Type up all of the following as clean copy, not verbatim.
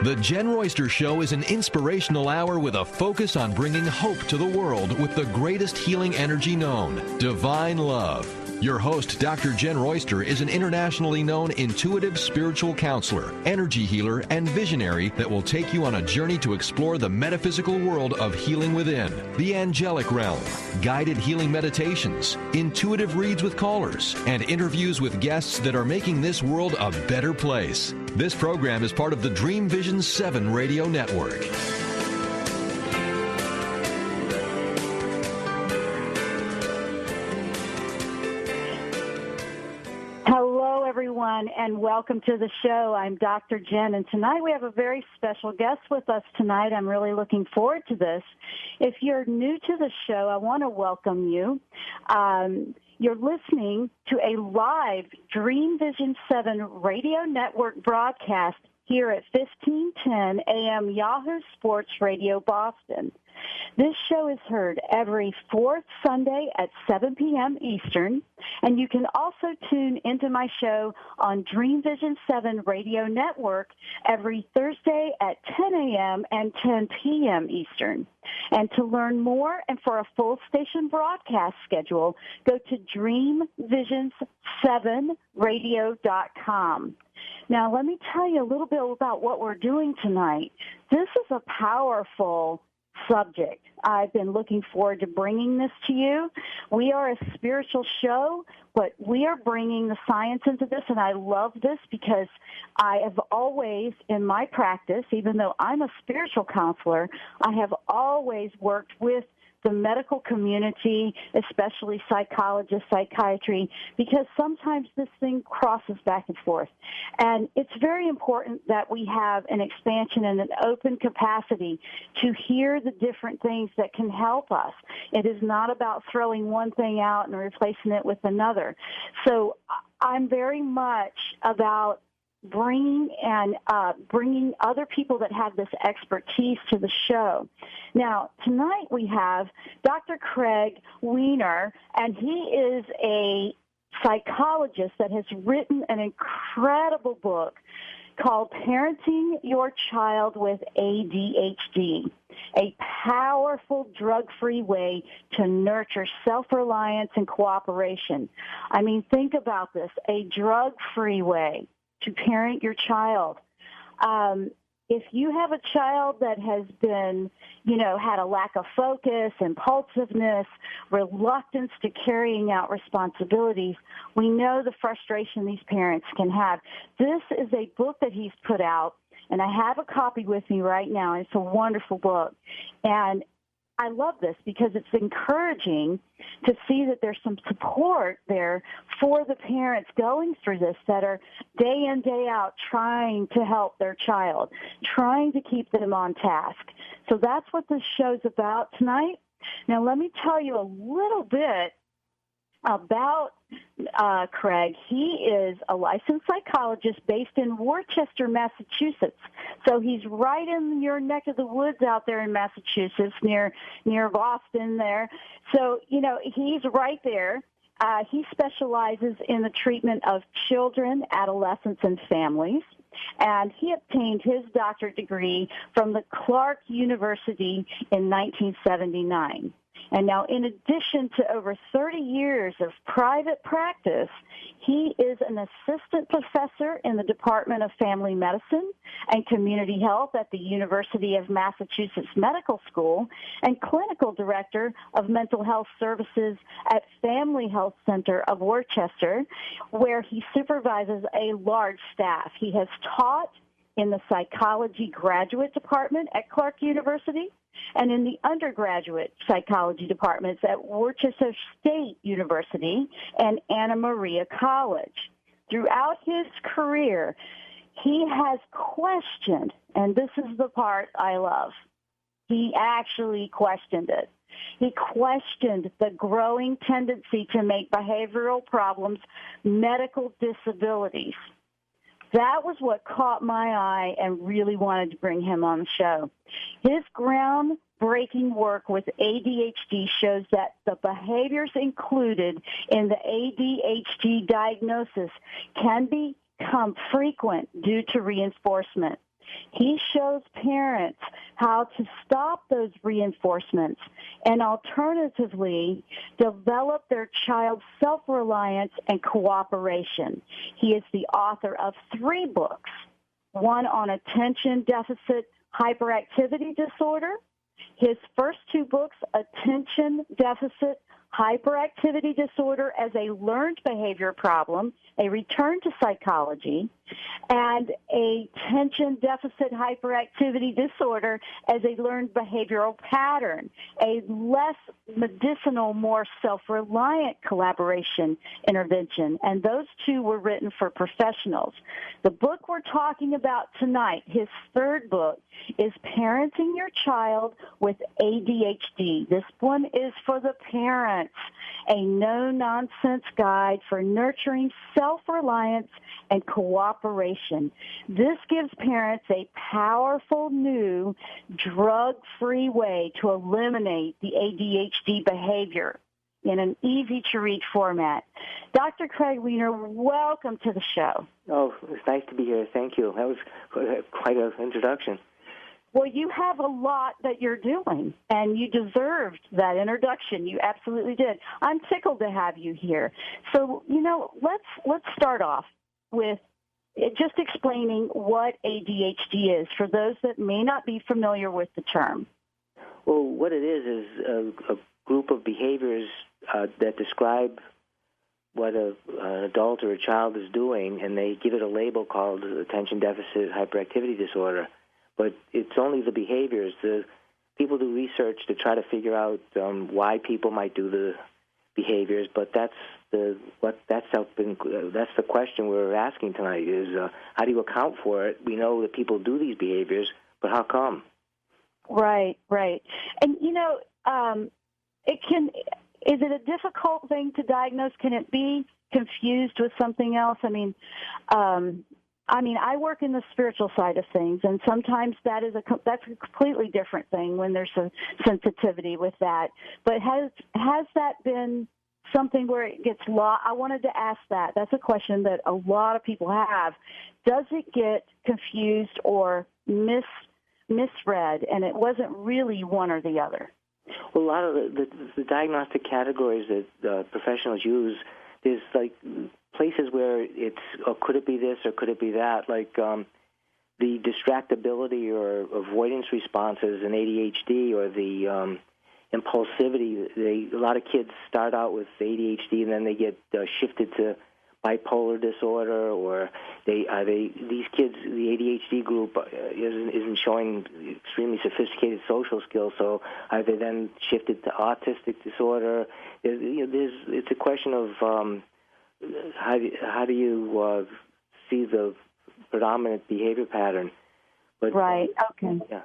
The Jenn Royster Show is an inspirational hour with a focus on bringing hope to the world with the greatest healing energy known, divine love. Your host, Dr. Jenn Royster, is an internationally known intuitive spiritual counselor, energy healer, and visionary that will take you on a journey to explore the metaphysical world of healing within, the angelic realm, guided healing meditations, intuitive reads with callers, and interviews with guests that are making this world a better place. This program is part of the Dream Vision 7 radio network. Everyone, and welcome to the show. I'm Dr. Jenn, and tonight we have a very special guest with us tonight. I'm really looking forward to this. If you're new to the show, I want to welcome you. You're listening to a live Dream Vision 7 radio network broadcast here at 1510 AM Yahoo Sports Radio Boston. This show is heard every fourth Sunday at 7 p.m. Eastern, and you can also tune into my show on Dream Vision 7 Radio Network every Thursday at 10 a.m. and 10 p.m. Eastern. And to learn more and for a full station broadcast schedule, go to dreamvisions7radio.com. Now, let me tell you a little bit about what we're doing tonight. This is a powerful subject. I've been looking forward to bringing this to you. We are a spiritual show, but we are bringing the science into this, and I love this because I have always, in my practice, even though I'm a spiritual counselor, I have always worked with the medical community, especially psychologists, psychiatry, because sometimes this thing crosses back and forth. And it's very important that we have an expansion and an open capacity to hear the different things that can help us. It is not about throwing one thing out and replacing it with another. So I'm very much about bringing other people that have this expertise to the show. Now, tonight we have Dr. Craig Wiener, and he is a psychologist that has written an incredible book called Parenting Your Child with ADHD, a powerful drug-free way to nurture self-reliance and cooperation. I mean, think about this, a drug-free way to parent your child. If you have a child that has been, had a lack of focus, impulsiveness, reluctance to carrying out responsibilities, we know the frustration these parents can have. This is a book that he's put out, and I have a copy with me right now. It's a wonderful book. And I love this because it's encouraging to see that there's some support there for the parents going through this that are day in, day out trying to help their child, trying to keep them on task. So that's what this show's about tonight. Now, let me tell you a little bit about Craig. He is a licensed psychologist based in Worcester, Massachusetts. So he's right in your neck of the woods out there in Massachusetts, near Boston there. So, he's right there. He specializes in the treatment of children, adolescents, and families. And he obtained his doctorate degree from the Clark University in 1979. And now, in addition to over 30 years of private practice, he is an assistant professor in the Department of Family Medicine and Community Health at the University of Massachusetts Medical School and clinical director of mental health services at Family Health Center of Worcester, where he supervises a large staff. He has taught in the psychology graduate department at Clark University and in the undergraduate psychology departments at Worcester State University and Anna Maria College. Throughout his career, he has questioned, and this is the part I love, he actually questioned it. He questioned the growing tendency to make behavioral problems medical disabilities. That was what caught my eye and really wanted to bring him on the show. His groundbreaking work with ADHD shows that the behaviors included in the ADHD diagnosis can become frequent due to reinforcement. He shows parents how to stop those reinforcements and alternatively develop their child's self-reliance and cooperation. He is the author of 3 books, one on attention deficit hyperactivity disorder. His first 2 books, Attention Deficit Hyperactivity Disorder as a Learned Behavior Problem, A Return to Psychology, and Attention Deficit Hyperactivity Disorder as a Learned Behavioral Pattern, a less medicinal, more self-reliant collaboration intervention. And those 2 were written for professionals. The book we're talking about tonight, his 3rd book, is Parenting Your Child with ADHD. This one is for the parents, a no-nonsense guide for nurturing self-reliance and cooperation. This gives parents a powerful new drug-free way to eliminate the ADHD behavior in an easy-to-read format. Dr. Craig Wiener, welcome to the show. Oh, it's nice to be here. Thank you. That was quite an introduction. Well, you have a lot that you're doing, and you deserved that introduction. You absolutely did. I'm tickled to have you here. So, let's start off with just explaining what ADHD is for those that may not be familiar with the term. Well, what it is a group of behaviors that describe what an adult or a child is doing, and they give it a label called attention deficit hyperactivity disorder. But it's only the behaviors. The people do research to try to figure out why people might do the behaviors, but that's the question we're asking tonight is how do you account for it? We know that people do these behaviors, but how come? Right. And is it a difficult thing to diagnose? Can it be confused with something else? I work in the spiritual side of things, and sometimes that's a completely different thing when there's a sensitivity with that. But has that been something where it gets lost? I wanted to ask that. That's a question that a lot of people have. Does it get confused or misread, and it wasn't really one or the other? Well, a lot of the diagnostic categories that professionals use, there's like places where it's, could it be this or could it be that? Like the distractibility or avoidance responses in ADHD or the impulsivity. A lot of kids start out with ADHD and then they get shifted to bipolar disorder, or these kids, the ADHD group isn't showing extremely sophisticated social skills, so are they then shifted to autistic disorder? It's a question of how do you see the predominant behavior pattern? But, right. Okay. Yeah.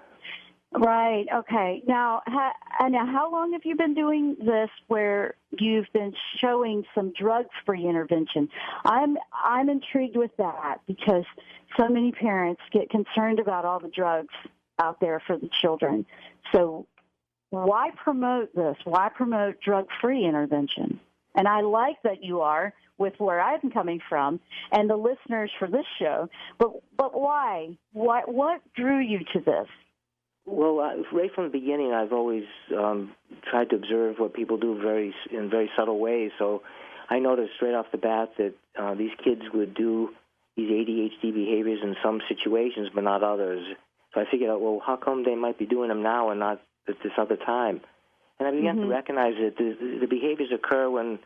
Right. Okay. Now, how long have you been doing this where you've been showing some drug-free intervention? I'm intrigued with that because so many parents get concerned about all the drugs out there for the children. So why promote this? Why promote drug-free intervention? And I like that you are with where I'm coming from and the listeners for this show. But why? What drew you to this? Well, right from the beginning, I've always tried to observe what people do in very subtle ways. So I noticed right off the bat that these kids would do these ADHD behaviors in some situations, but not others. So I figured out, well, how come they might be doing them now and not at this other time? And I began to recognize that the behaviors occur when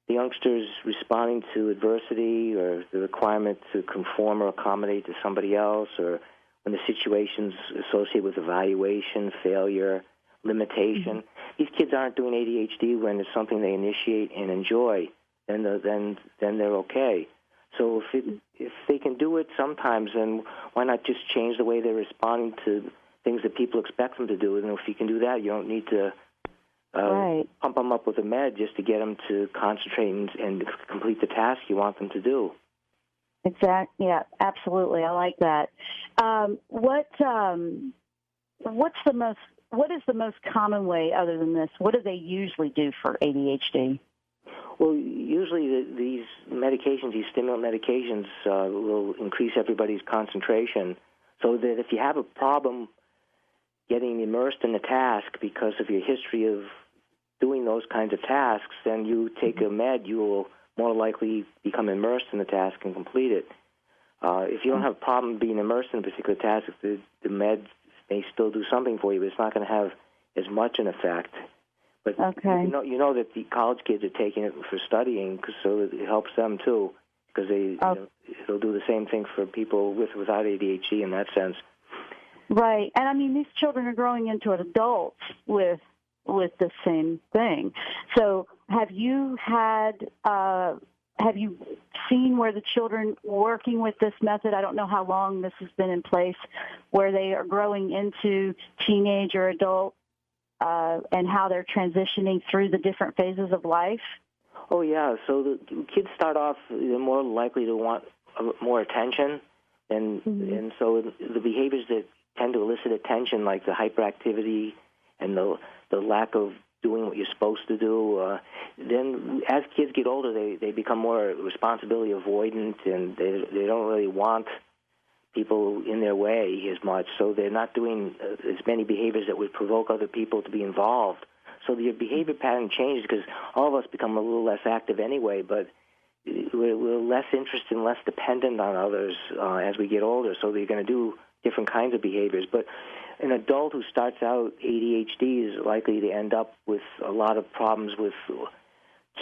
the youngster's responding to adversity or the requirement to conform or accommodate to somebody else, or when the situation's associated with evaluation, failure, limitation. These kids aren't doing ADHD when it's something they initiate and enjoy. Then they're okay. So if they can do it sometimes, then why not just change the way they're responding to things that people expect them to do? And if you can do that, you don't need to pump them up with a med just to get them to concentrate and complete the task you want them to do. Exactly. Yeah, absolutely. I like that. What is the most common way other than this? What do they usually do for ADHD? Well, usually these medications, these stimulant medications, will increase everybody's concentration. So that if you have a problem getting immersed in the task because of your history of doing those kinds of tasks, then you take a med, you will more likely become immersed in the task and complete it. If you don't have a problem being immersed in a particular task, the med may still do something for you, but it's not going to have as much an effect. But you know that the college kids are taking it for studying, so it helps them too, because it'll do the same thing for people without ADHD in that sense. Right, and I mean these children are growing into adults with the same thing. So have you seen where the children working with this method, I don't know how long this has been in place, where they are growing into teenage or adult, and how they're transitioning through the different phases of life? Oh, yeah. So the kids start off, they're more likely to want more attention, and so the behaviors that tend to elicit attention, like the hyperactivity and the lack of doing what you're supposed to do, then as kids get older, they become more responsibility avoidant, and they don't really want people in their way as much, so they're not doing as many behaviors that would provoke other people to be involved. So your behavior pattern changes because all of us become a little less active anyway, but we're less interested and less dependent on others as we get older, so they're going to do different kinds of behaviors. But an adult who starts out ADHD is likely to end up with a lot of problems with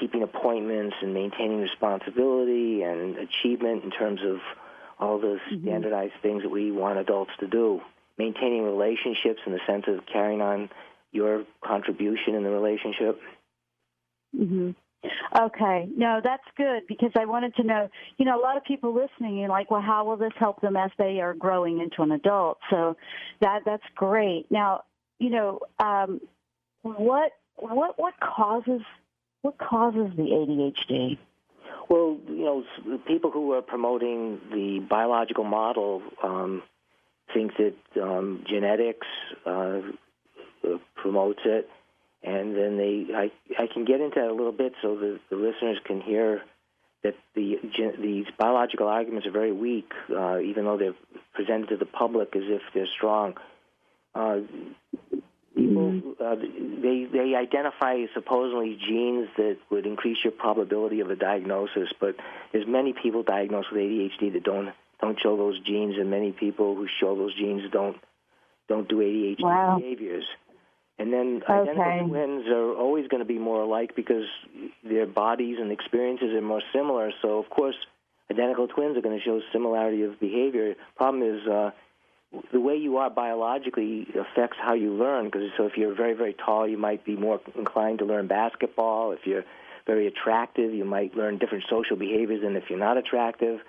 keeping appointments and maintaining responsibility and achievement in terms of all the standardized things that we want adults to do. Maintaining relationships in the sense of carrying on your contribution in the relationship. Mm-hmm. Okay. No, that's good, because I wanted to know, a lot of people listening are like, well, how will this help them as they are growing into an adult? So that's great. Now, what causes the ADHD? Well, people who are promoting the biological model think that genetics promotes it, and then I can get into that a little bit so the listeners can hear that these biological arguments are very weak, even though they're presented to the public as if they're strong. People, they identify supposedly genes that would increase your probability of a diagnosis, but there's many people diagnosed with ADHD that don't show those genes, and many people who show those genes don't do ADHD behaviors. And then identical twins are always going to be more alike because their bodies and experiences are more similar. So, of course, identical twins are going to show similarity of behavior. Problem is the way you are biologically affects how you learn. So if you're very, very tall, you might be more inclined to learn basketball. If you're very attractive, you might learn different social behaviors than if you're not attractive.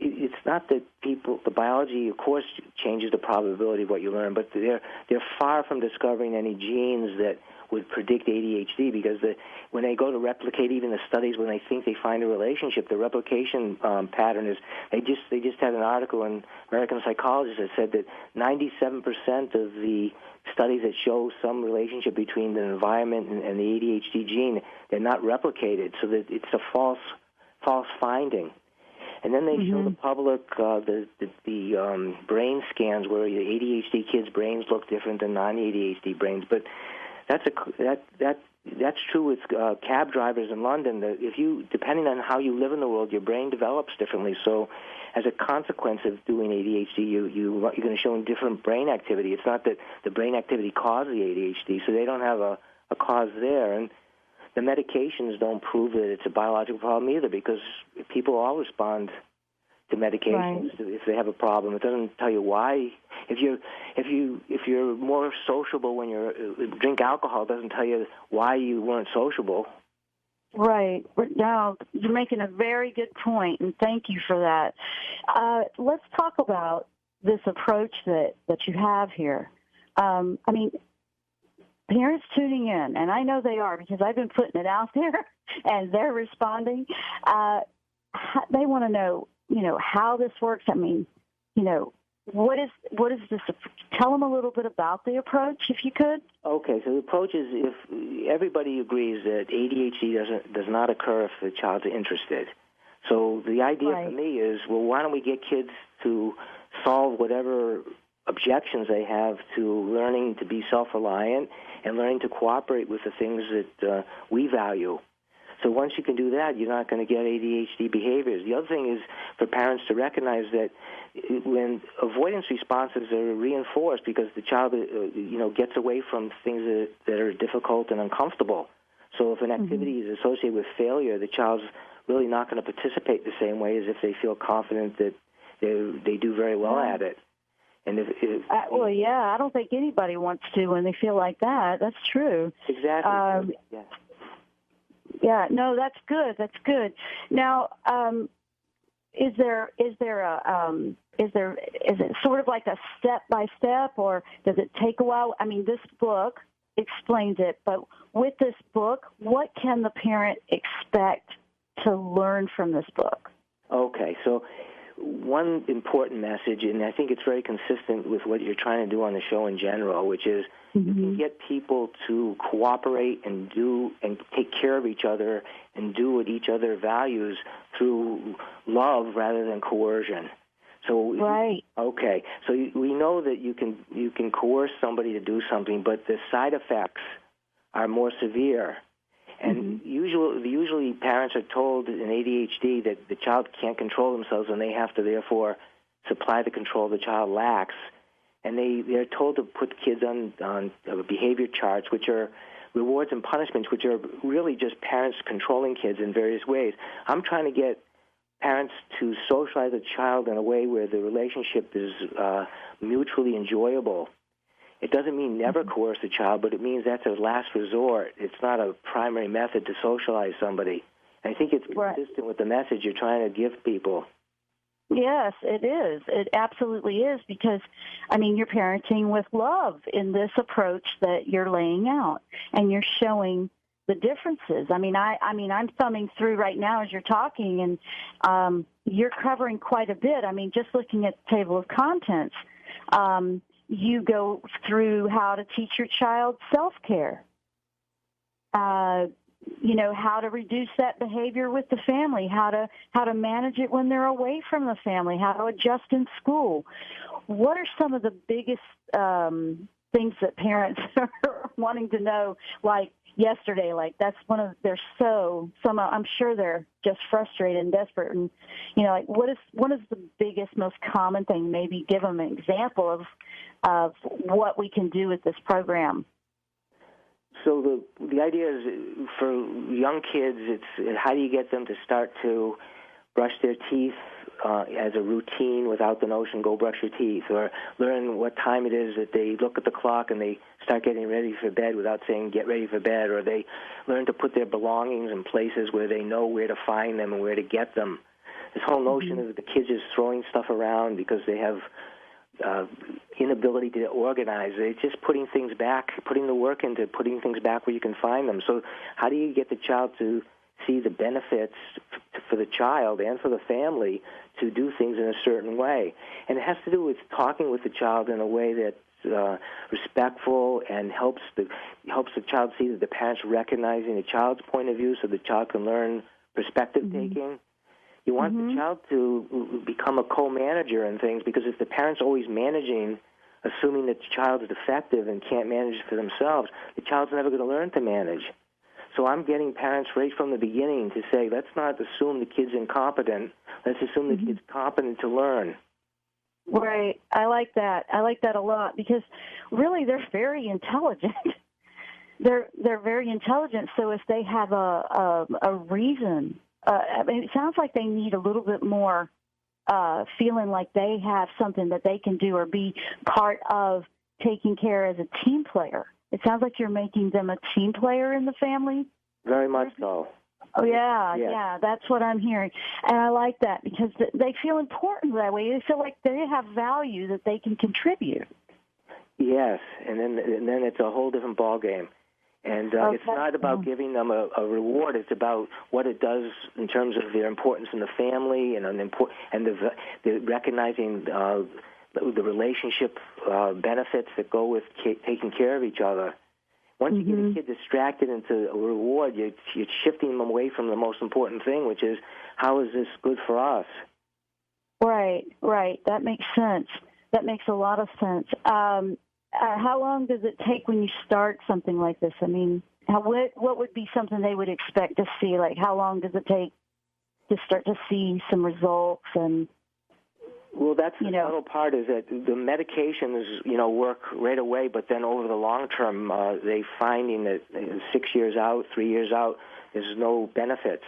It's not that the biology, of course, changes the probability of what you learn, but they're far from discovering any genes that would predict ADHD, because when they go to replicate even the studies, when they think they find a relationship, the replication pattern is, they just had an article in American Psychologist that said that 97% of the studies that show some relationship between the environment and the ADHD gene, they're not replicated, so that it's a false finding. And then they show the public the brain scans where the ADHD kids' brains look different than non-ADHD brains. But that's true with cab drivers in London. That depending on how you live in the world, your brain develops differently. So, as a consequence of doing ADHD, you're going to show different brain activity. It's not that the brain activity causes the ADHD, so they don't have a cause there. And the medications don't prove that it's a biological problem either, because people all respond to medications if they have a problem. It doesn't tell you why. If you're more sociable when you drink alcohol, it doesn't tell you why you weren't sociable. Right. Now, you're making a very good point, and thank you for that. Let's talk about this approach that you have here. Parents tuning in, and I know they are because I've been putting it out there, and they're responding. They want to know, how this works. I mean, what is this? Tell them a little bit about the approach, if you could. Okay, so the approach is, if everybody agrees that ADHD does not occur if the child's interested. So the idea for me is, well, why don't we get kids to solve whatever objections they have to learning to be self-reliant and learning to cooperate with the things that we value. So once you can do that, you're not going to get ADHD behaviors. The other thing is for parents to recognize that when avoidance responses are reinforced because the child, gets away from things that are difficult and uncomfortable. So if an activity is associated with failure, the child's really not going to participate the same way as if they feel confident that they do very well at it. And I don't think anybody wants to when they feel like that. That's true. Exactly. Yeah. Yeah, no, that's good. That's good. Now, is it sort of like a step by step, or does it take a while? I mean, this book explains it, but with this book, what can the parent expect to learn from this book? Okay, so one important message, and I think it's very consistent with what you're trying to do on the show in general, which is you can get people to cooperate and do and take care of each other and do what each other values through love rather than coercion. So right. Okay, so we know that you can coerce somebody to do something, but the side effects are more severe. And usually parents are told in ADHD that the child can't control themselves and they have to therefore supply the control the child lacks. And they're told to put kids on behavior charts, which are rewards and punishments, which are really just parents controlling kids in various ways. I'm trying to get parents to socialize a child in a way where the relationship is mutually enjoyable. It doesn't mean never coerce a child, but it means that's a last resort. It's not a primary method to socialize somebody. And I think it's consistent with the message you're trying to give people. Yes, it is. It absolutely is because, you're parenting with love in this approach that you're laying out, and you're showing the differences. I'm thumbing through right now as you're talking, and you're covering quite a bit. just looking at the table of contents, you go through how to teach your child self-care, how to reduce that behavior with the family, how to manage it when they're away from the family, how to adjust in school. What are some of the biggest things that parents are wanting to know, like yesterday? Like that's I'm sure they're just frustrated and desperate. And, what is the biggest, most common thing? Maybe give them an example of what we can do with this program. So the idea is for young kids, it's how do you get them to start to brush their teeth as a routine without the notion, go brush your teeth, or learn what time it is that they look at the clock and they start getting ready for bed without saying get ready for bed, or they learn to put their belongings in places where they know where to find them and where to get them. This whole notion of the kids just throwing stuff around because they have inability to organize. They're just putting things back, putting the work into putting things back where you can find them. So how do you get the child to see the benefits for the child and for the family to do things in a certain way? And it has to do with talking with the child in a way that's respectful and helps the child see that the parents recognizing the child's point of view so the child can learn perspective taking. You want the child to become a co-manager in things, because if the parent's always managing, assuming that the child is defective and can't manage for themselves, the child's never going to learn to manage. So I'm getting parents right from the beginning to say, let's not assume the kid's incompetent. Let's assume the kid's competent to learn. Right. I like that. I like that a lot because really they're very intelligent. They're very intelligent. So if they have a reason, it sounds like they need a little bit more feeling like they have something that they can do or be part of taking care as a team player. It sounds like you're making them a team player in the family. Very much so. Oh, yeah, that's what I'm hearing. And I like that because they feel important that way. They feel like they have value that they can contribute. Yes, and then it's a whole different ballgame. And it's not about giving them a reward. It's about what it does in terms of their importance in the family and the recognizing the relationship benefits that go with taking care of each other. Once you get a kid distracted into a reward, you're shifting them away from the most important thing, which is how is this good for us? Right. That makes sense. That makes a lot of sense. How long does it take when you start something like this? I mean, what would be something they would expect to see? Like, how long does it take to start to see some results? And well, that's the subtle part, is that the medications, work right away, but then over the long term, they finding that 6 years out, 3 years out, there's no benefits.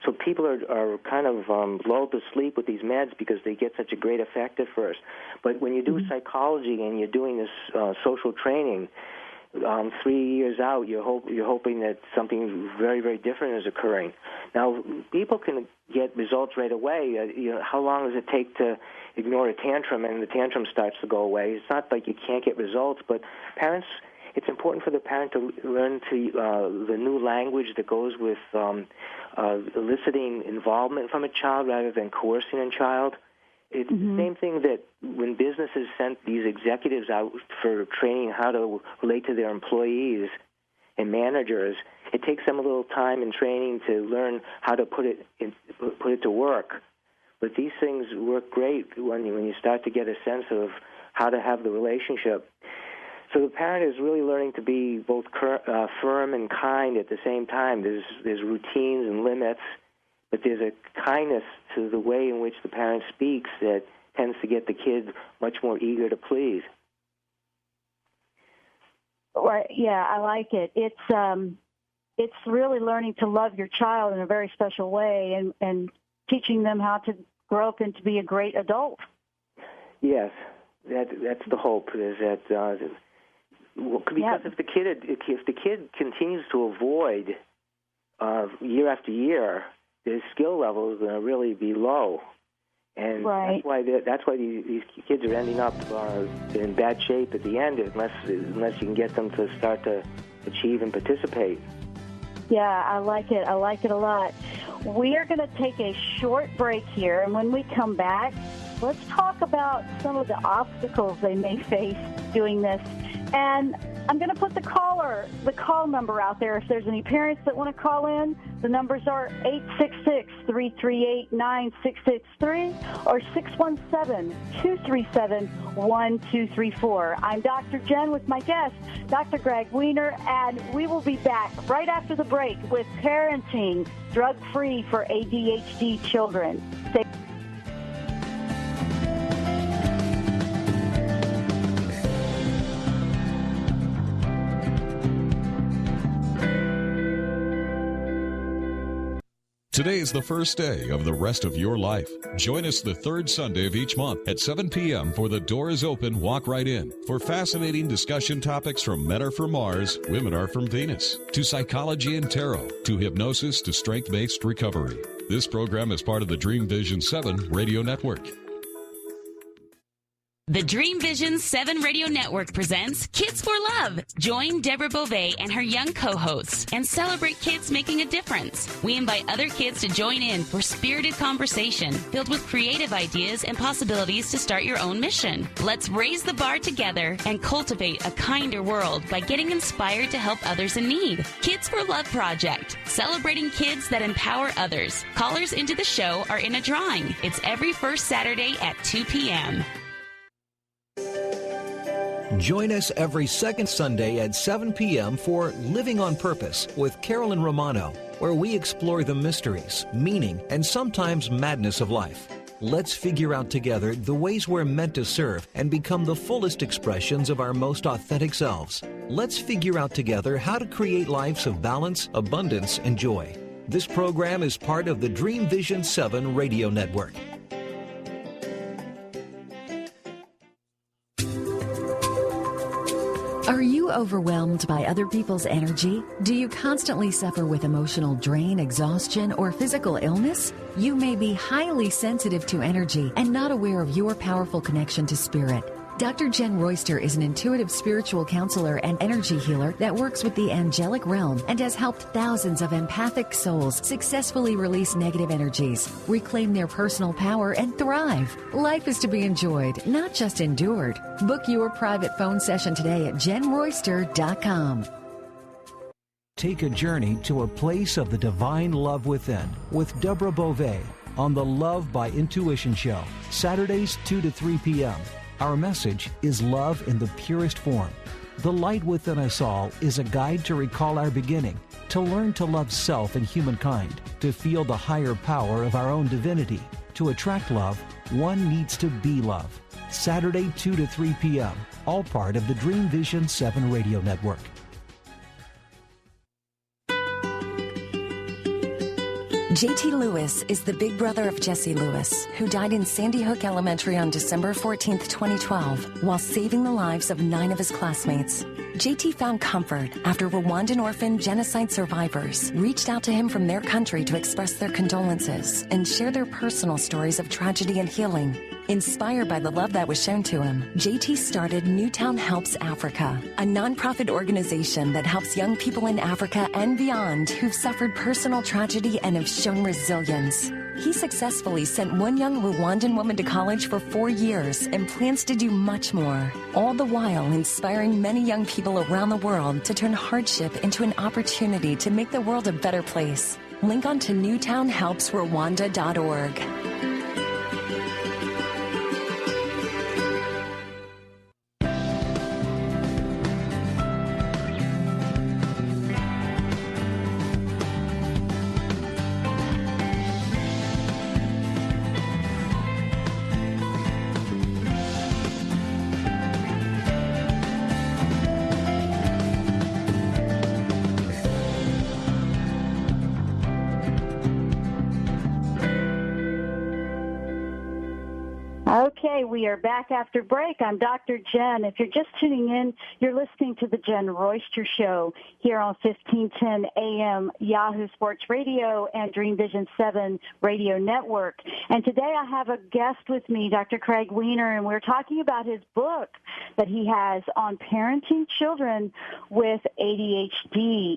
So people are kind of lulled to sleep with these meds because they get such a great effect at first. But when you do psychology and you're doing this social training, 3 years out, you're hoping that something very, very different is occurring. Now, people can get results right away. How long does it take to ignore a tantrum and the tantrum starts to go away? It's not like you can't get results, but parents, it's important for the parent to learn the new language that goes with eliciting involvement from a child rather than coercing a child. It's the same thing that when businesses sent these executives out for training how to relate to their employees and managers, it takes them a little time and training to learn how to put it to work. But these things work great when you start to get a sense of how to have the relationship. So the parent is really learning to be both firm and kind at the same time. There's routines and limits, but there's a kindness to the way in which the parent speaks that tends to get the kid much more eager to please. Right. Yeah, I like it. It's really learning to love your child in a very special way and teaching them how to grow up and to be a great adult. Yes, that's the hope. Is that because if the kid continues to avoid year after year, their skill level is going to really be low, and that's why these kids are ending up in bad shape at the end, unless you can get them to start to achieve and participate. Yeah, I like it. I like it a lot. We are going to take a short break here, and when we come back, let's talk about some of the obstacles they may face doing this. And I'm going to put the call number out there. If there's any parents that want to call in, the numbers are 866-338-9663 or 617-237-1234. I'm Dr. Jenn with my guest, Dr. Craig Wiener, and we will be back right after the break with Parenting Drug-Free for ADHD Children. Stay Today is the first day of the rest of your life. Join us the third Sunday of each month at 7 p.m. for The Door is Open, Walk Right In, for fascinating discussion topics from Men Are From Mars, Women Are From Venus, to psychology and tarot, to hypnosis, to strength-based recovery. This program is part of the Dream Vision 7 radio network. The Dream Vision 7 Radio Network presents Kids for Love. Join Deborah Beauvais and her young co-hosts and celebrate kids making a difference. We invite other kids to join in for spirited conversation filled with creative ideas and possibilities to start your own mission. Let's raise the bar together and cultivate a kinder world by getting inspired to help others in need. Kids for Love Project, celebrating kids that empower others. Callers into the show are in a drawing. It's every first Saturday at 2 p.m. Join us every second Sunday at 7 p.m. for Living on Purpose with Carolyn Romano, where we explore the mysteries, meaning, and sometimes madness of life. Let's figure out together the ways we're meant to serve and become the fullest expressions of our most authentic selves. Let's figure out together how to create lives of balance, abundance, and joy. This program is part of the Dream Vision 7 radio network. Are you overwhelmed by other people's energy? Do you constantly suffer with emotional drain, exhaustion, or physical illness? You may be highly sensitive to energy and not aware of your powerful connection to spirit. Dr. Jenn Royster is an intuitive spiritual counselor and energy healer that works with the angelic realm and has helped thousands of empathic souls successfully release negative energies, reclaim their personal power, and thrive. Life is to be enjoyed, not just endured. Book your private phone session today at JennRoyster.com. Take a journey to a place of the divine love within with Deborah Beauvais on the Love by Intuition show, Saturdays 2 to 3 p.m. Our message is love in the purest form. The light within us all is a guide to recall our beginning, to learn to love self and humankind, to feel the higher power of our own divinity. To attract love, one needs to be love. Saturday, 2 to 3 p.m., all part of the Dream Vision 7 radio network. J.T. Lewis is the big brother of Jesse Lewis, who died in Sandy Hook Elementary on December 14, 2012, while saving the lives of 9 of his classmates. J.T. found comfort after Rwandan orphan genocide survivors reached out to him from their country to express their condolences and share their personal stories of tragedy and healing. Inspired by the love that was shown to him, JT started Newtown Helps Africa, a nonprofit organization that helps young people in Africa and beyond who've suffered personal tragedy and have shown resilience. He successfully sent one young Rwandan woman to college for 4 years and plans to do much more, all the while inspiring many young people around the world to turn hardship into an opportunity to make the world a better place. Link on to newtownhelpsrwanda.org. Okay, we are back after break. I'm Dr. Jenn. If you're just tuning in, you're listening to the Jenn Royster Show here on 1510 AM Yahoo Sports Radio and Dream Vision 7 Radio Network. And today I have a guest with me, Dr. Craig Wiener, and we're talking about his book that he has on parenting children with ADHD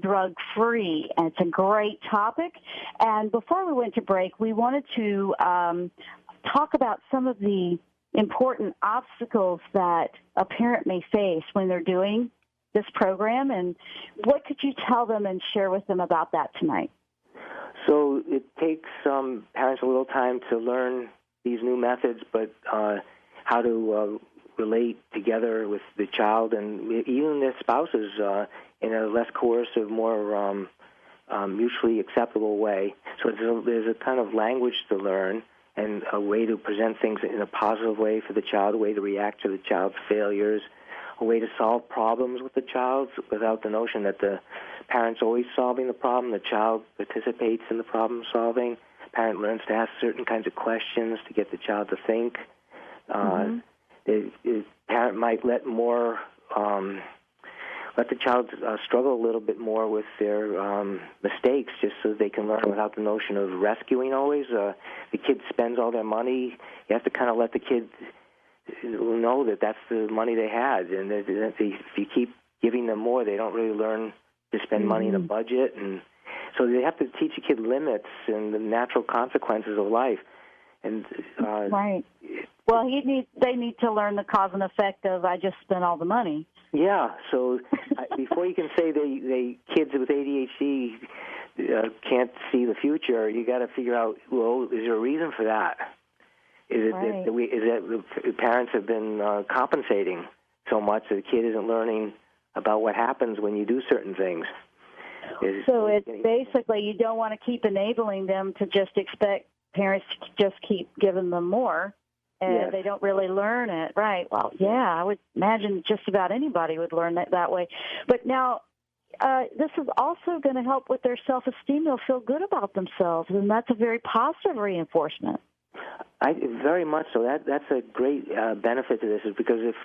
drug-free. And it's a great topic. And before we went to break, we wanted to talk about some of the important obstacles that a parent may face when they're doing this program, and what could you tell them and share with them about that tonight? So it takes parents a little time to learn these new methods, but how to relate together with the child and even their spouses in a less coercive, more mutually acceptable way. So there's a kind of language to learn, and a way to present things in a positive way for the child, a way to react to the child's failures, a way to solve problems with the child without the notion that the parent's always solving the problem. The child participates in the problem solving. The parent learns to ask certain kinds of questions to get the child to think. The parent might let the child struggle a little bit more with their mistakes, just so they can learn without the notion of rescuing always. The kid spends all their money. You have to kind of let the kid know that that's the money they had, and if you keep giving them more, they don't really learn to spend money in a budget. And so they have to teach a kid limits and the natural consequences of life. And right. Well, they need to learn the cause and effect of I just spent all the money. Yeah. So before you can say they kids with ADHD can't see the future, you got to figure out, well, is there a reason for that? Is it right. that the parents have been compensating so much that the kid isn't learning about what happens when you do certain things? So it's basically you don't want to keep enabling them to just expect parents to just keep giving them more, and yes. They don't really learn it. Right. Well, yeah, I would imagine just about anybody would learn that way. But now this is also going to help with their self-esteem. They'll feel good about themselves, and that's a very positive reinforcement. Very much so. That's a great benefit to this, is because if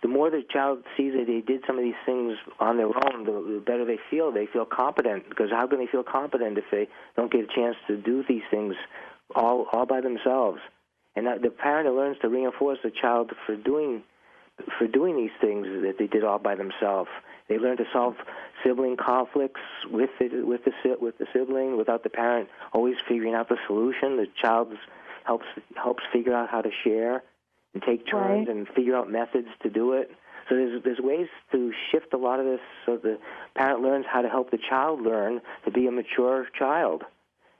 the more the child sees that they did some of these things on their own, the better they feel. They feel competent, because how can they feel competent if they don't get a chance to do these things all by themselves? And the parent learns to reinforce the child for doing these things that they did all by themselves. They learn to solve sibling conflicts with the sibling without the parent always figuring out the solution. The child helps figure out how to share and take turns and figure out methods to do it. So there's ways to shift a lot of this so the parent learns how to help the child learn to be a mature child.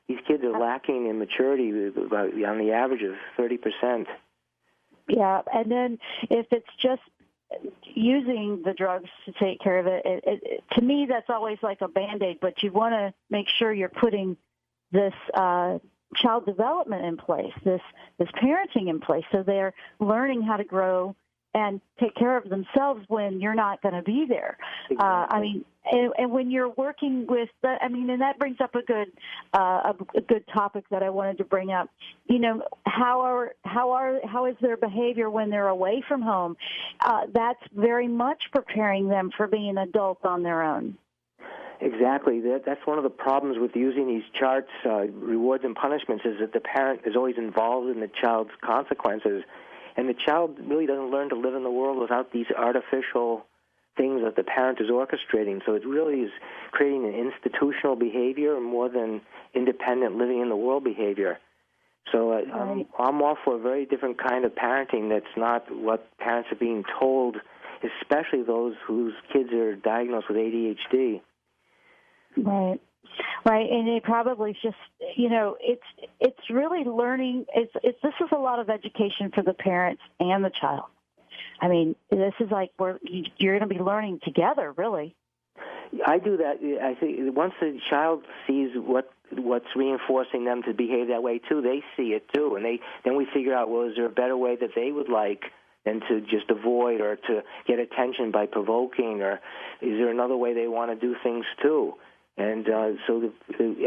These kids are lacking in maturity about on the average of 30%. Yeah, and then if it's just using the drugs to take care of it, to me that's always like a Band-Aid, but you want to make sure you're putting this child development in place, this parenting in place, so they're learning how to grow and take care of themselves when you're not going to be there. Exactly. And when you're working with, and that brings up a good topic that I wanted to bring up. How is their behavior when they're away from home? That's very much preparing them for being adults on their own. Exactly. That's one of the problems with using these charts, rewards and punishments, is that the parent is always involved in the child's consequences. And the child really doesn't learn to live in the world without these artificial things that the parent is orchestrating. So it really is creating an institutional behavior more than independent living in the world behavior. So I'm all for a very different kind of parenting that's not what parents are being told, especially those whose kids are diagnosed with ADHD. Right. Right, and it probably just, it's really learning. This is a lot of education for the parents and the child. I mean, this is like you're going to be learning together, really. I do that. I think once the child sees what's reinforcing them to behave that way too, they see it too, and then we figure out, well, is there a better way that they would like than to just avoid or to get attention by provoking, or is there another way they want to do things too? And so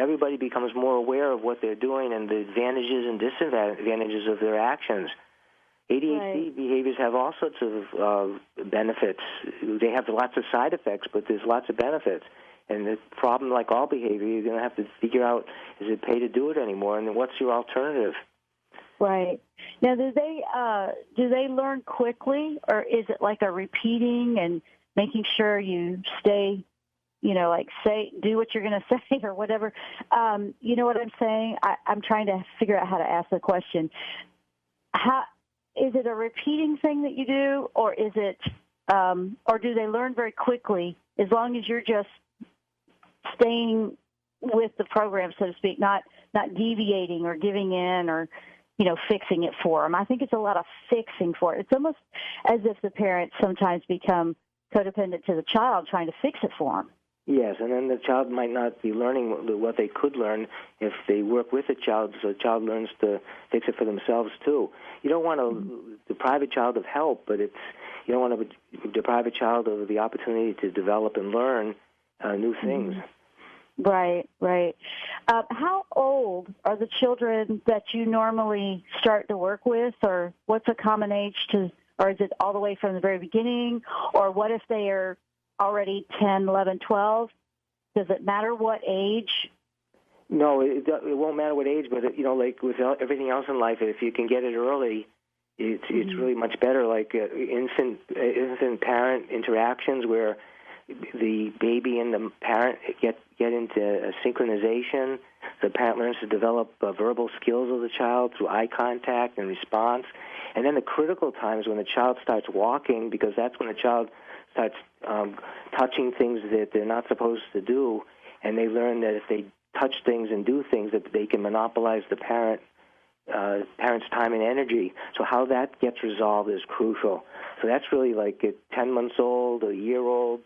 everybody becomes more aware of what they're doing and the advantages and disadvantages of their actions. ADHD behaviors have all sorts of benefits. They have lots of side effects, but there's lots of benefits. And the problem, like all behavior, you're going to have to figure out, is it pay to do it anymore, and what's your alternative? Right. Now, do they learn quickly, or is it like a repeating and making sure you stay, do what you're going to say or whatever? You know what I'm saying? I'm trying to figure out how to ask the question. Is it a repeating thing that you do, or is it, or do they learn very quickly as long as you're just staying with the program, so to speak, not deviating or giving in or, fixing it for them? I think it's a lot of fixing for it. It's almost as if the parents sometimes become codependent to the child, trying to fix it for them. Yes, and then the child might not be learning what they could learn if they work with the child, so the child learns to fix it for themselves too. You don't want to deprive a child of help, but you don't want to deprive a child of the opportunity to develop and learn new things. Right. How old are the children that you normally start to work with, or what's a common age or is it all the way from the very beginning, or what if they are already 10, 11, 12? Does it matter what age? No, it won't matter what age, but, like with everything else in life, if you can get it early, it's really much better, like infant-parent interactions where the baby and the parent get into a synchronization. The parent learns to develop verbal skills of the child through eye contact and response. And then the critical times when the child starts walking, because that's when the child starts touching things that they're not supposed to do, and they learn that if they touch things and do things, that they can monopolize the parent's time and energy. So how that gets resolved is crucial. So that's really like at 10 months old, a year old,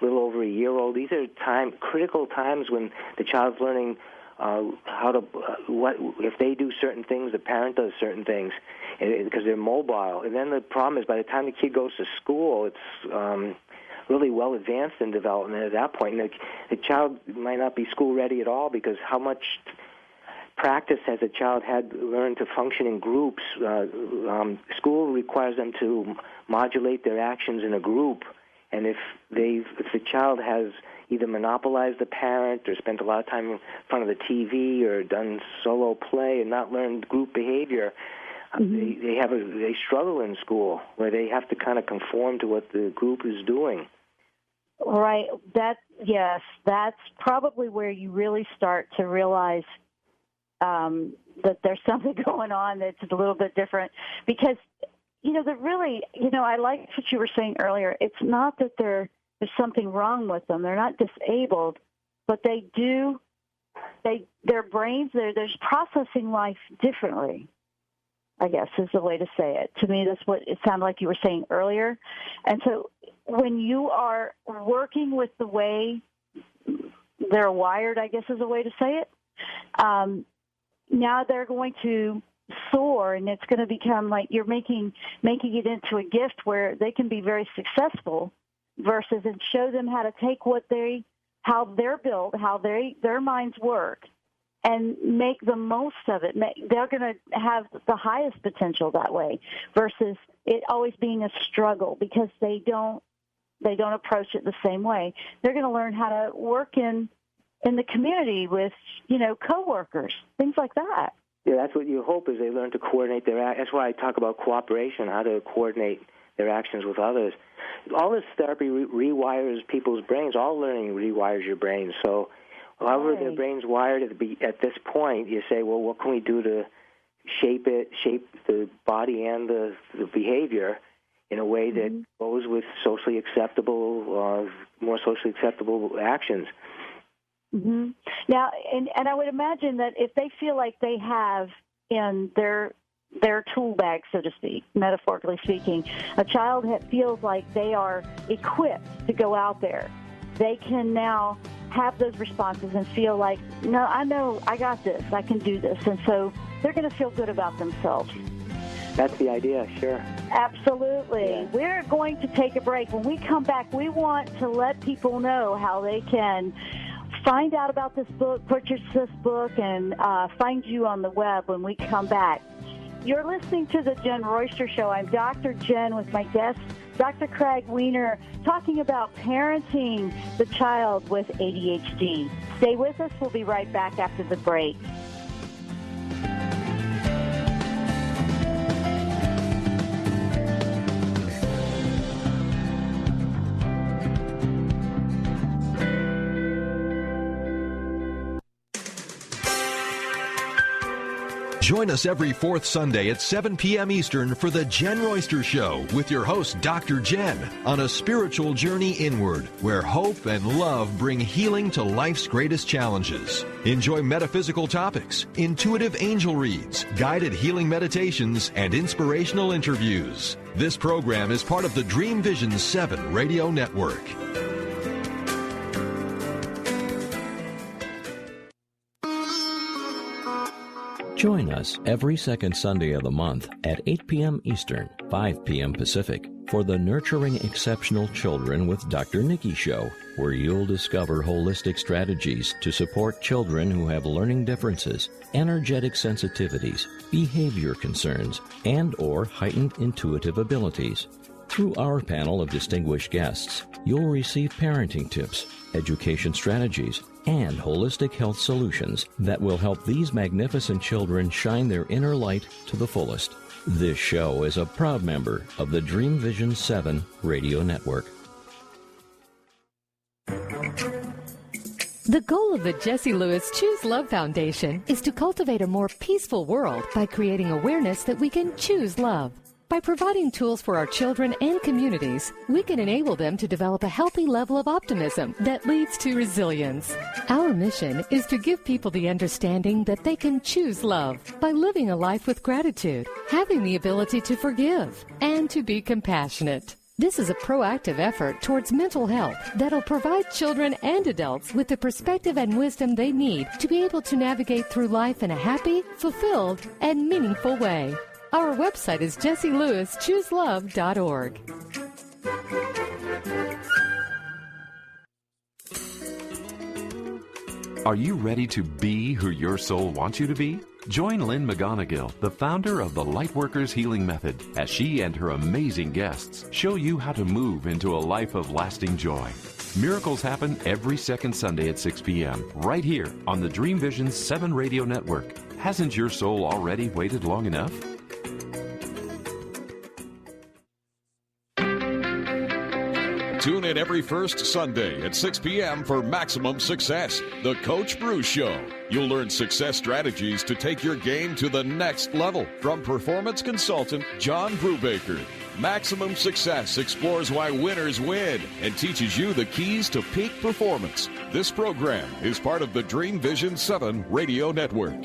a little over a year old. These are critical times when the child's learning how to what if they do certain things, the parent does certain things, because they're mobile. And then the problem is, by the time the kid goes to school, it's really well advanced in development at that point. And the child might not be school ready at all, because how much practice has a child had learned to function in groups? School requires them to modulate their actions in a group, and if the child has either monopolized the parent or spent a lot of time in front of the TV or done solo play and not learned group behavior, they struggle in school, where they have to kind of conform to what the group is doing. Right. That's probably where you really start to realize that there's something going on that's a little bit different, because I like what you were saying earlier. It's not that there's something wrong with them. They're not disabled, but their brains, they're processing life differently. I guess is the way to say it. To me, that's what it sounded like you were saying earlier. And so when you are working with the way they're wired, I guess is a way to say it, now they're going to soar, and it's going to become like you're making it into a gift where they can be very successful versus and show them how to take how they're built, how their minds work, and make the most of it. They're going to have the highest potential that way versus it always being a struggle because they don't approach it the same way. They're going to learn how to work in the community with, coworkers, things like that. Yeah, that's what you hope is they learn to coordinate that's why I talk about cooperation, how to coordinate their actions with others. All this therapy rewires people's brains. All learning rewires your brain. So however their brain's wired at this point, you say, well, what can we do to shape the body and the behavior in a way that goes with socially acceptable, more socially acceptable actions. Mm-hmm. Now, and I would imagine that if they feel like they have in their tool bag, so to speak, metaphorically speaking, a child feels like they are equipped to go out there, they can now have those responses and feel like, no, I know I got this, I can do this. And so they're going to feel good about themselves. That's the idea, sure. Absolutely. Yeah. We're going to take a break. When we come back, we want to let people know how they can find out about this book, purchase this book, and find you on the web when we come back. You're listening to the Jenn Royster Show. I'm Dr. Jenn with my guest, Dr. Craig Wiener, talking about parenting the child with ADHD. Stay with us. We'll be right back after the break. Join us every fourth Sunday at 7 p.m. Eastern for the Jenn Royster Show with your host, Dr. Jenn, on a spiritual journey inward where hope and love bring healing to life's greatest challenges. Enjoy metaphysical topics, intuitive angel reads, guided healing meditations, and inspirational interviews. This program is part of the Dream Vision 7 radio network. Join us every second Sunday of the month at 8 p.m. Eastern, 5 p.m. Pacific for the Nurturing Exceptional Children with Dr. Nikki Show, where you'll discover holistic strategies to support children who have learning differences, energetic sensitivities, behavior concerns, and/or heightened intuitive abilities. Through our panel of distinguished guests, you'll receive parenting tips, education strategies, and holistic health solutions that will help these magnificent children shine their inner light to the fullest. This show is a proud member of the Dream Vision 7 radio network. The goal of the Jessie Lewis Choose Love Foundation is to cultivate a more peaceful world by creating awareness that we can choose love. By providing tools for our children and communities, we can enable them to develop a healthy level of optimism that leads to resilience. Our mission is to give people the understanding that they can choose love by living a life with gratitude, having the ability to forgive, and to be compassionate. This is a proactive effort towards mental health that'll provide children and adults with the perspective and wisdom they need to be able to navigate through life in a happy, fulfilled, and meaningful way. Our website is jessieLewisChooseLove.org. Are you ready to be who your soul wants you to be? Join Lynn McGonigal, the founder of the Lightworkers Healing Method, as she and her amazing guests show you how to move into a life of lasting joy. Miracles happen every second Sunday at 6 p.m. right here on the Dream Vision 7 radio network. Hasn't your soul already waited long enough? Tune in every first Sunday at 6 p.m. for Maximum Success, the Coach Bruce Show. You'll learn success strategies to take your game to the next level from performance consultant John Brubaker. Maximum Success explores why winners win and teaches you the keys to peak performance. This program is part of the Dream Vision 7 radio network.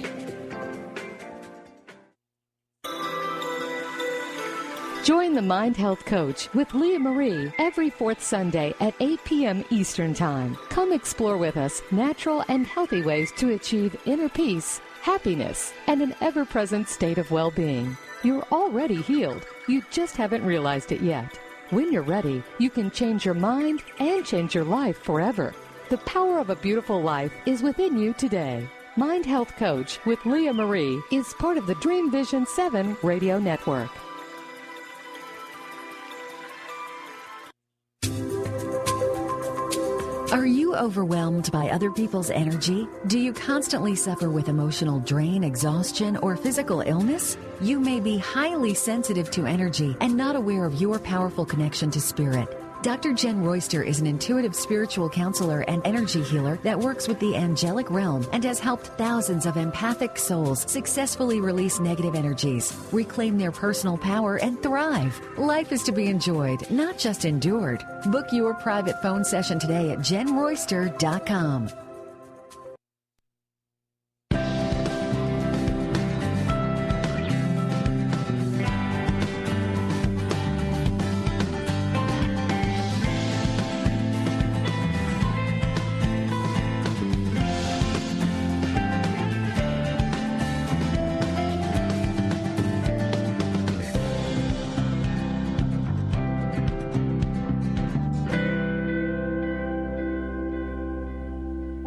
Join the Mind Health Coach with Leah Marie every fourth Sunday at 8 p.m. Eastern Time. Come explore with us natural and healthy ways to achieve inner peace, happiness, and an ever-present state of well-being. You're already healed. You just haven't realized it yet. When you're ready, you can change your mind and change your life forever. The power of a beautiful life is within you today. Mind Health Coach with Leah Marie is part of the Dream Vision 7 radio network. Are you overwhelmed by other people's energy? Do you constantly suffer with emotional drain, exhaustion, or physical illness? You may be highly sensitive to energy and not aware of your powerful connection to spirit. Dr. Jenn Royster is an intuitive spiritual counselor and energy healer that works with the angelic realm and has helped thousands of empathic souls successfully release negative energies, reclaim their personal power, and thrive. Life is to be enjoyed, not just endured. Book your private phone session today at JennRoyster.com.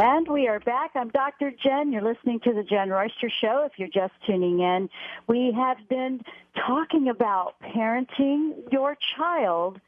And we are back. I'm Dr. Jenn. You're listening to the Jenn Royster Show. If you're just tuning in, we have been talking about parenting your child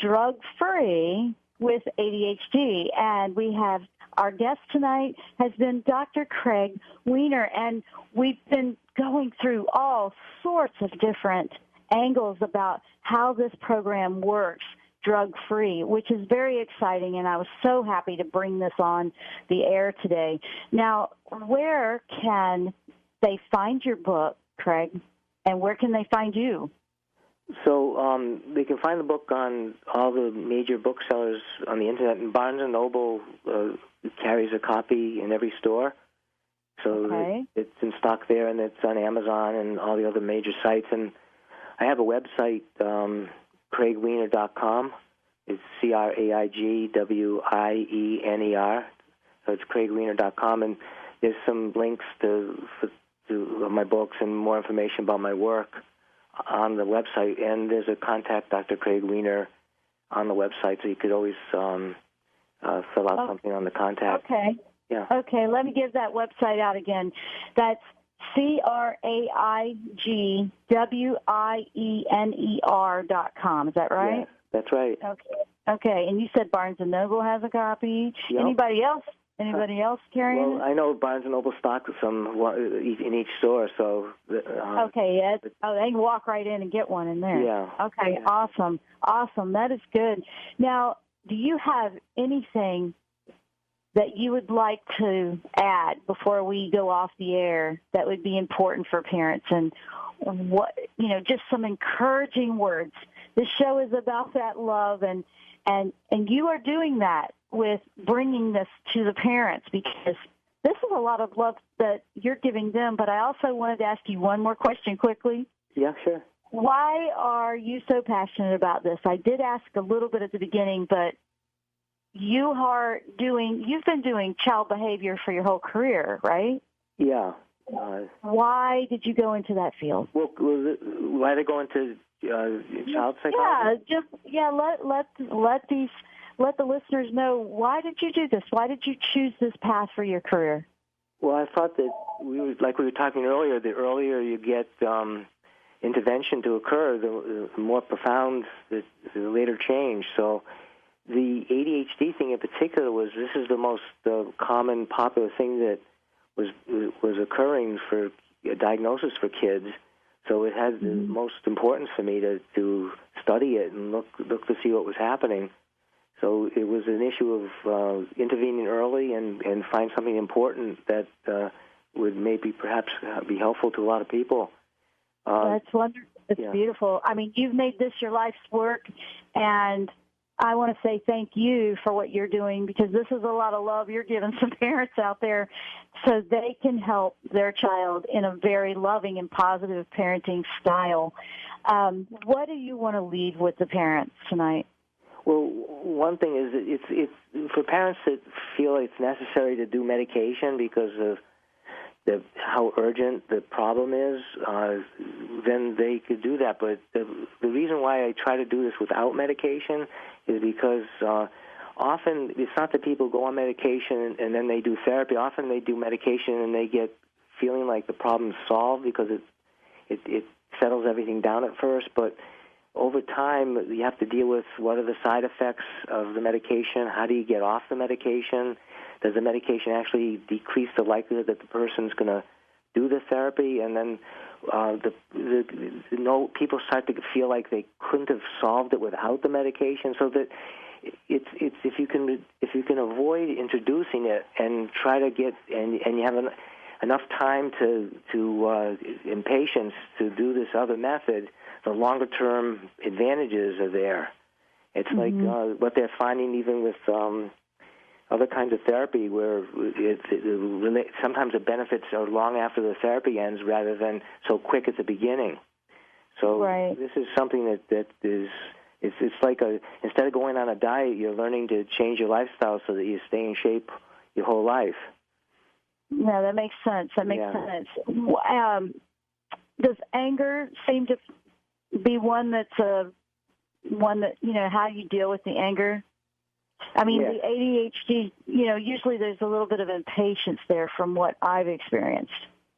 drug-free with ADHD. And we have our guest tonight has been Dr. Craig Wiener. And we've been going through all sorts of different angles about how this program works drug-free, which is very exciting, and I was so happy to bring this on the air today. Now, where can they find your book, Craig, and where can they find you? So they can find the book on all the major booksellers on the Internet, and Barnes & Noble carries a copy in every store. So it's in stock there, and it's on Amazon and all the other major sites. And I have a website, CraigWiener.com. It's CraigWiener. So it's CraigWiener.com, and there's some links to my books and more information about my work on the website. And there's a contact Dr. Craig Wiener on the website, so you could always fill out something on the contact. Okay. Yeah. Okay, let me give that website out again. That's CraigWiener.com. Is that right? Yeah, that's right. Okay. And you said Barnes & Noble has a copy. Yep. Anybody else carrying it? Well, I know Barnes & Noble stocks some in each store, so... okay, yeah. They can walk right in and get one in there. Yeah. Okay, yeah. Awesome. That is good. Now, do you have anything that you would like to add before we go off the air that would be important for parents, and just some encouraging words? This show is about that love, and you are doing that with bringing this to the parents, because this is a lot of love that you're giving them. But I also wanted to ask you one more question quickly. Yeah, sure. Why are you so passionate about this? I did ask a little bit at the beginning, but you've been doing child behavior for your whole career, right? Yeah. Why did you go into that field? Well, why did I go into child psychology? Let the listeners know, why did you do this? Why did you choose this path for your career? Well, I thought that like we were talking earlier, the earlier you get intervention to occur, the more profound the later change. So the ADHD thing in particular this is the most common popular thing that was occurring for a diagnosis for kids. So it had the most importance for me to study it and look to see what was happening. So it was an issue of intervening early and find something important that would maybe perhaps be helpful to a lot of people. That's wonderful. It's beautiful. I mean, you've made this your life's work, and I want to say thank you for what you're doing, because this is a lot of love you're giving some parents out there so they can help their child in a very loving and positive parenting style. What do you want to leave with the parents tonight? Well, one thing is that it's for parents that feel it's necessary to do medication because of how urgent the problem is, then they could do that. But the reason why I try to do this without medication is because often it's not that people go on medication and then they do therapy. Often they do medication and they get feeling like the problem's solved because it settles everything down at first. But over time, you have to deal with what are the side effects of the medication, how do you get off the medication, does the medication actually decrease the likelihood that the person's going to do the therapy? And then people start to feel like they couldn't have solved it without the medication. So that it's if you can avoid introducing it and try to get and you have enough time to and patience to do this other method, the longer term advantages are there. It's like what they're finding even with other kinds of therapy, where sometimes the benefits are long after the therapy ends rather than so quick at the beginning. So This is something that is it's like instead of going on a diet, you're learning to change your lifestyle so that you stay in shape your whole life. Yeah, that makes sense. Sense. Does anger seem to be one that how you deal with the anger? I mean, the ADHD, usually there's a little bit of impatience there from what I've experienced.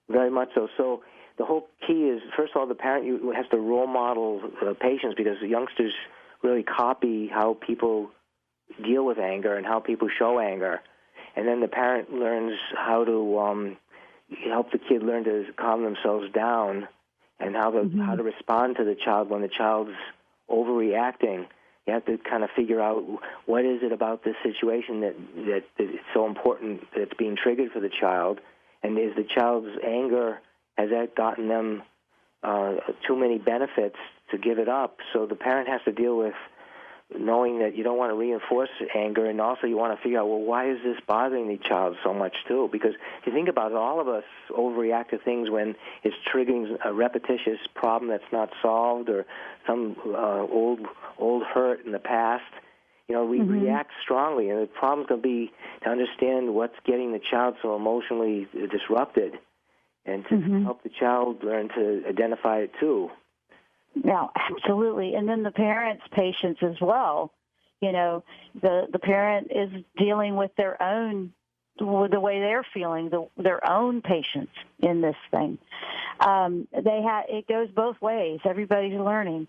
Very much so. So the whole key is, first of all, the parent has to role model patience, because the youngsters really copy how people deal with anger and how people show anger. And then the parent learns how to help the kid learn to calm themselves down and how to respond to the child when the child's overreacting. You have to kind of figure out what is it about this situation that is so important that's being triggered for the child, and is the child's anger, has that gotten them too many benefits to give it up? So the parent has to deal with knowing that you don't want to reinforce anger, and also you want to figure out, well, why is this bothering the child so much too? Because if you think about it, all of us overreact to things when it's triggering a repetitious problem that's not solved, or some old hurt in the past. We react strongly, and the problem's going to be to understand what's getting the child so emotionally disrupted, and to help the child learn to identify it too. Yeah, absolutely. And then the parent's patience as well. The parent is dealing with their own, with the way they're feeling, their own patience in this thing. It goes both ways. Everybody's learning.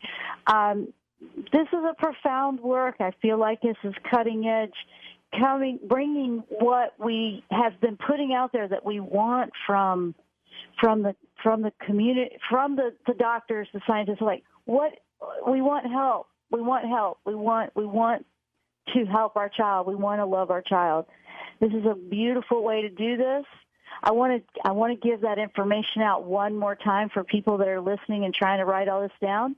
This is a profound work. I feel like this is cutting edge, bringing what we have been putting out there that we want from the community, from the doctors, the scientists. Like, what we want help. We want help. We want to help our child. We want to love our child. This is a beautiful way to do this. I want to give that information out one more time for people that are listening and trying to write all this down.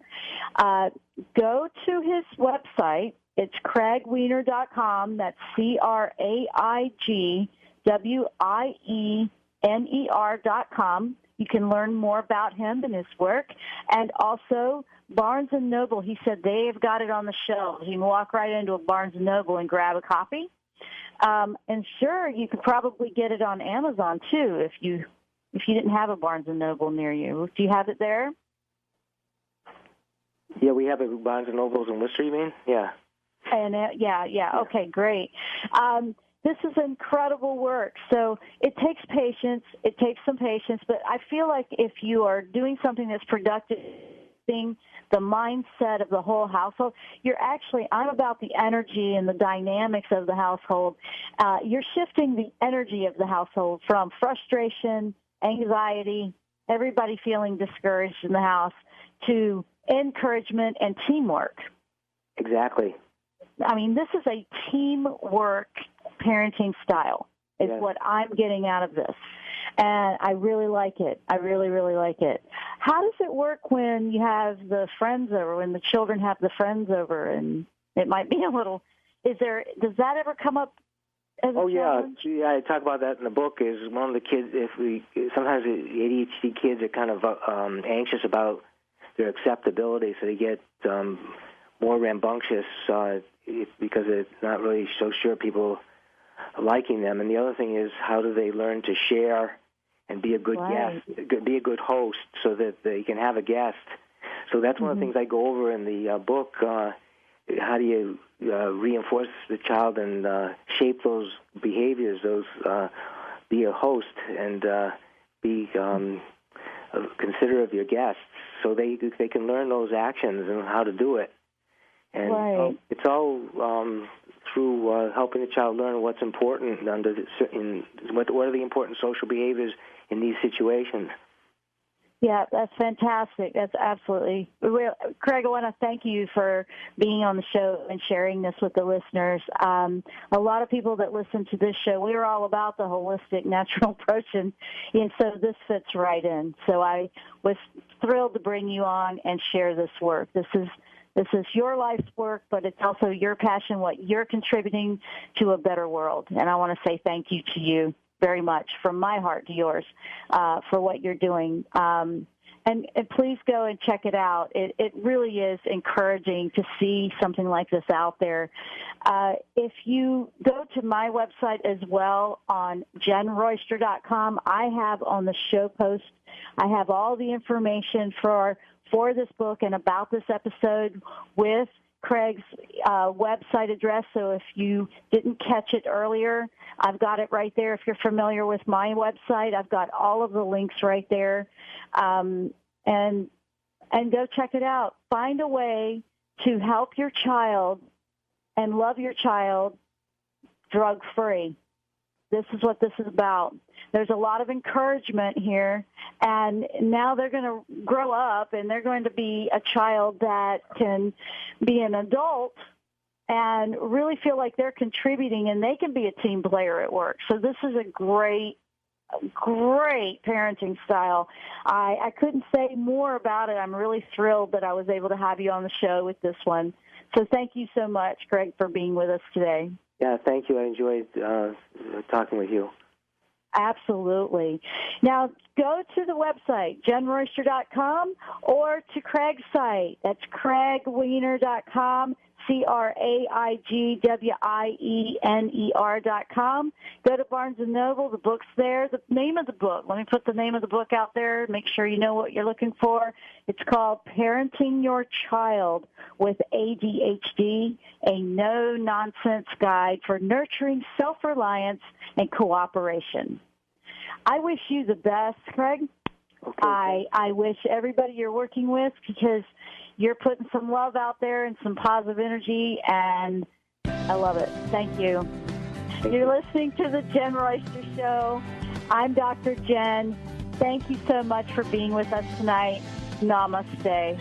Go to his website. It's craigwiener.com. That's CraigWiener.com. You can learn more about him and his work. And also Barnes & Noble, he said they've got it on the shelves. You can walk right into a Barnes & Noble and grab a copy. And sure, you could probably get it on Amazon too if you didn't have a Barnes & Noble near you. Do you have it there? Yeah, we have it at Barnes & Nobles in Worcester, you mean? Yeah. And yeah. Okay, great. This is incredible work. So it takes patience. It takes some patience. But I feel like if you are doing something that's productive, the mindset of the whole household, I'm about the energy and the dynamics of the household. You're shifting the energy of the household from frustration, anxiety, everybody feeling discouraged in the house, to encouragement and teamwork. Exactly. I mean, this is a teamwork parenting style is what I'm getting out of this. And I really like it. I really, really like it. How does it work when you have the friends over, when the children have the friends over, and It might be a little. Does that ever come up? Yeah, I talk about that in the book. Is one of the kids, sometimes the ADHD kids are kind of anxious about their acceptability, so they get more rambunctious because they're not really so sure people are liking them. And the other thing is, how do they learn to share and be a good guest, be a good host, so that they can have a guest? So that's one of the things I go over in the book. How do you reinforce the child and shape those behaviors, be a host and be considerate of your guests, so they can learn those actions and how to do it. And it's all through helping the child learn what's important what are the important social behaviors in these situations. Yeah, that's fantastic. That's absolutely. Craig, I want to thank you for being on the show and sharing this with the listeners. A lot of people that listen to this show, we're all about the holistic natural approach, and so this fits right in. So I was thrilled to bring you on and share this work. This is your life's work, but it's also your passion, what you're contributing to a better world. And I want to say thank you to you very much, from my heart to yours, for what you're doing. And please go and check it out. It really is encouraging to see something like this out there. If you go to my website as well on JennRoyster.com, I have on the show post, I have all the information for this book and about this episode with Craig's website address. So if you didn't catch it earlier, I've got it right there. If you're familiar with my website, I've got all of the links right there. And go check it out. Find a way to help your child and love your child drug-free. This is what this is about. There's a lot of encouragement here, and now they're going to grow up, and they're going to be a child that can be an adult and really feel like they're contributing, and they can be a team player at work. So this is a great parenting style. I couldn't say more about it. I'm really thrilled that I was able to have you on the show with this one. So thank you so much, Craig, for being with us today. Yeah, thank you. I enjoyed talking with you. Absolutely. Now, go to the website, JennRoyster.com, or to Craig's site. That's CraigWiener.com, CraigWiener.com. Go to Barnes & Noble. The book's there. The name of the book, let me put the name of the book out there. Make sure you know what you're looking for. It's called Parenting Your Child with ADHD, a no-nonsense guide for nurturing self-reliance and cooperation. I wish you the best, Craig. Okay. I wish everybody you're working with, because you're putting some love out there and some positive energy, and I love it. Thank you. You're listening to the Jenn Royster Show. I'm Dr. Jenn. Thank you so much for being with us tonight. Namaste.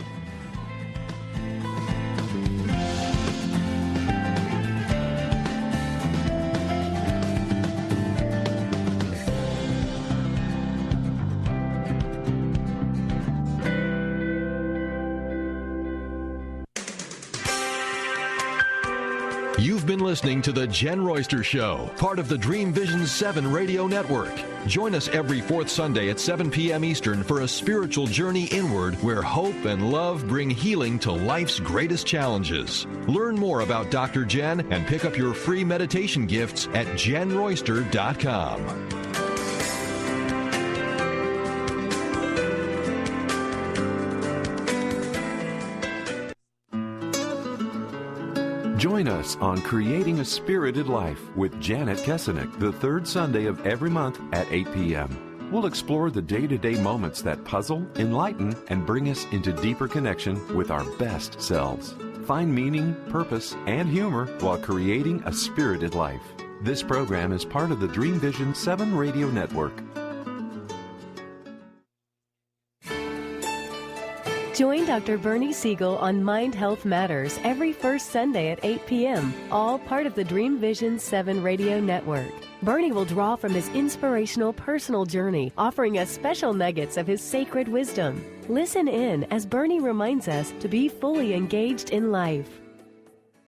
You've been listening to the Jenn Royster Show, part of the Dream Vision 7 radio network. Join us every fourth Sunday at 7 p.m. Eastern for a spiritual journey inward where hope and love bring healing to life's greatest challenges. Learn more about Dr. Jenn and pick up your free meditation gifts at JennRoyster.com. Join us on Creating a Spirited Life with Janet Kesenick the third Sunday of every month at 8 p.m. We'll explore the day-to-day moments that puzzle, enlighten, and bring us into deeper connection with our best selves. Find meaning, purpose, and humor while creating a spirited life. This program is part of the Dream Vision 7 radio network. Join Dr. Bernie Siegel on Mind Health Matters every first Sunday at 8 p.m., all part of the Dream Vision 7 radio network. Bernie will draw from his inspirational personal journey, offering us special nuggets of his sacred wisdom. Listen in as Bernie reminds us to be fully engaged in life.